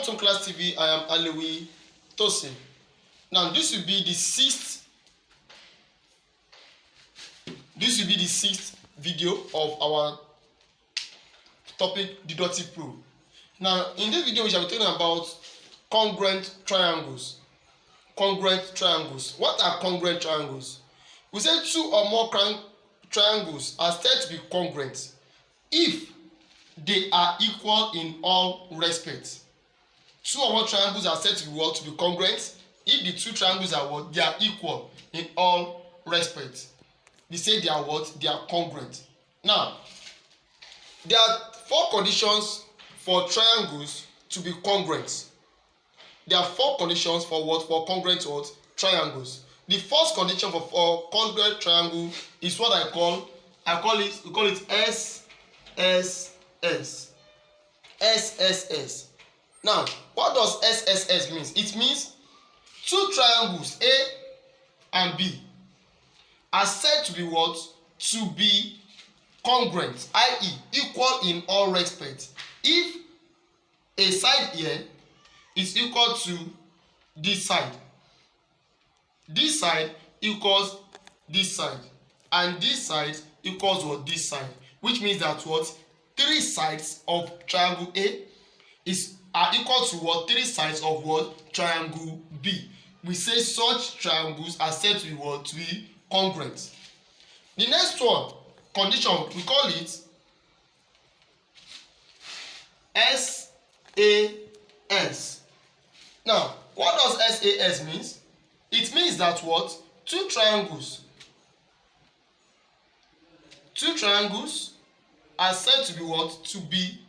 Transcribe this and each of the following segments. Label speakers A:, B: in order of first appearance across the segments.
A: to Class TV. I am Alewi Tosin. Now this will be the sixth video of our topic deductive proof. Now in this video we shall be talking about congruent triangles. Congruent triangles. What are congruent triangles? We say two or more triangles are said to be congruent if they are equal in all respects. Two or more triangles are said to be congruent if the two triangles are what? They are equal in all respects. We say they are what? They are congruent. Now, there are four conditions for triangles to be congruent. There are four conditions for what? For congruent what? Triangles. The first condition for congruent triangle is what we call it SSS. SSS. Now, what does SSS mean? It means two triangles A and B are said to be what? To be congruent, i.e. equal in all respects. If a side here is equal to this side equals this side, and this side equals what? This side, which means that what? Three sides of triangle A are equal to what? Three sides of what? Triangle B. We say such triangles are said to be what? To be congruent. The next one, condition, we call it SAS. Now, what does SAS mean? It means that what? Two triangles are said to be what? To be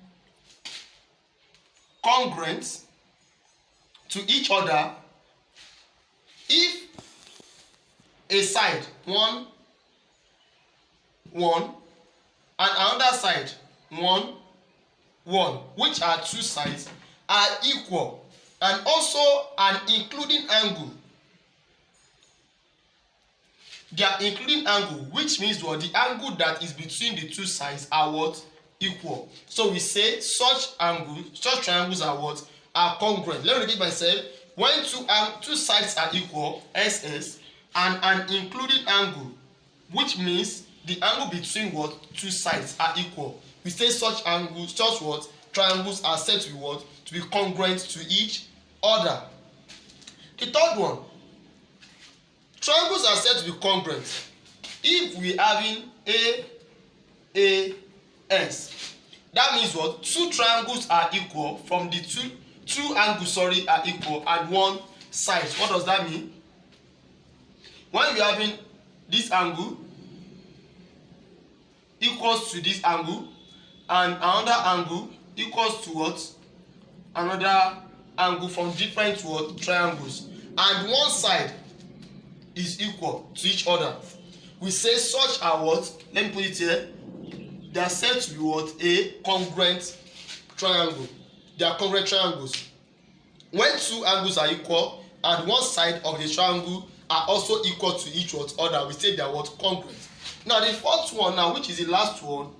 A: congruent to each other if a side one and another side one, which are two sides, are equal, and also an including angle. They are including angle, which means what? The angle that is between the two sides are what? Equal. So we say such triangles are what? Are congruent. Let me repeat myself. When two sides are equal, SS, and an including angle, which means the angle between what? Two sides are equal, we say such what? Triangles are said to be what? To be congruent to each other. The third one, triangles are said to be congruent if we having AS. That means what? Two triangles are equal from the two angles are equal and one side. What does that mean? When we having this angle equals to this angle and another angle equals to what? Another angle from different what? Triangles, and one side is equal to each other, we say such are what? Let me put it here. They are said to be what? A congruent triangle. They are congruent triangles. When two angles are equal and one side of the triangle are also equal to each other, we say they are what? Congruent. Now the fourth one now, which is the last one,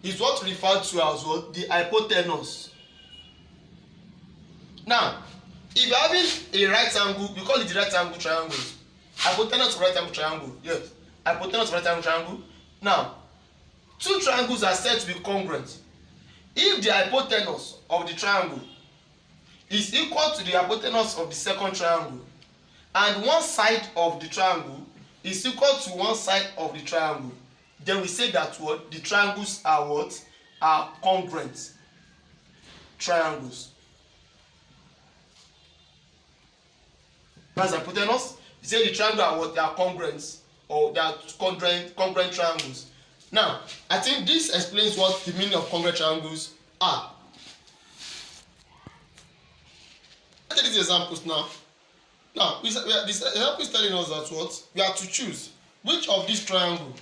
A: is what referred to as what? The hypotenuse. Now, if you're having a right angle, we call it the right angle triangles. Hypotenuse of right angle triangle. Yes. Hypotenuse of right angle triangle. Now, two triangles are said to be congruent if the hypotenuse of the triangle is equal to the hypotenuse of the second triangle, and one side of the triangle is equal to one side of the triangle. Then we say that what? The triangles are what? Are congruent triangles. That's hypotenuse. We say the triangle are what? They are congruent, or they are congruent triangles. Now, I think this explains what the meaning of congruent triangles are. Let's take these examples now. Now, this example is telling us that what? We have to choose which of these triangles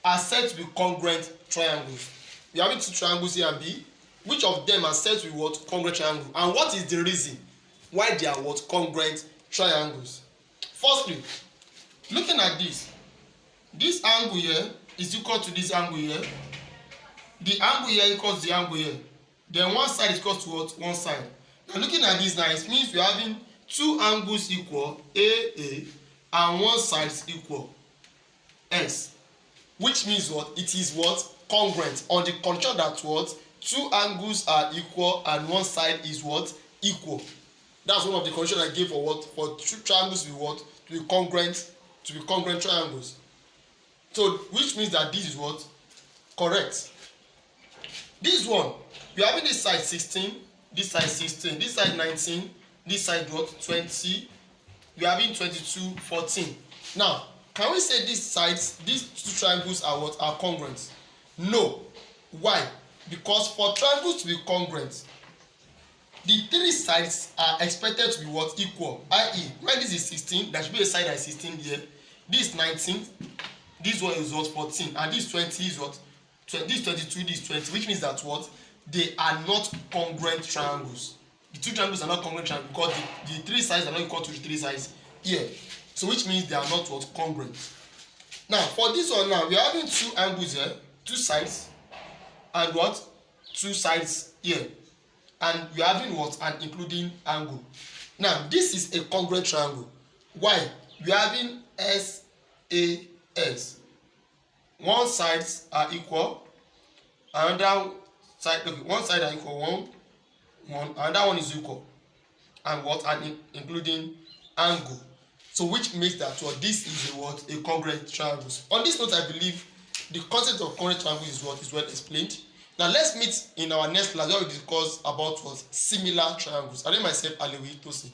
A: are said to be congruent triangles. We have two triangles A and B. Which of them are said to be what? Congruent triangle, and what is the reason why they are what? Congruent triangles. Firstly, looking at this angle here is equal to this angle here. The angle here equals the angle here. Then one side is equal to what? One side. Now looking at this now, it means we are having two angles equal AA and one side equal S, which means what? It is what? Congruent, on the condition that what? Two angles are equal and one side is what? Equal. That's one of the conditions I gave for what? For two triangles to be what? To be congruent triangles. So which means that this is what? Correct. This one, we are having this side 16, this side 16, this side 19, this side what? 20. We are having 22, 14. Now, can we say these sides, these two triangles are what? Are congruent? No. Why? Because for triangles to be congruent, the three sides are expected to be what? Equal. I.e., when this is 16, there should be a side that is 16 here. This is 19, this one is what? 14, and this 20 is what? This 22, this 20, which means that what? They are not congruent triangles. The two triangles are not congruent triangles because the three sides are not equal to the three sides here. So which means they are not what? Congruent. Now for this one now, we are having two angles here, two sides, and what? Two sides here. And we are having what? An including angle. Now this is a congruent triangle. Why? We are having SAS. One sides are equal, another side, okay, one side are equal, one, another one is equal, and what? An including angle. So which makes that what? This is a what? A congruent triangle. On this note, I believe the concept of congruent triangle is what? Is well explained. Now let's meet in our next class where we discuss about what? Similar triangles. I name myself Alewi Tosin.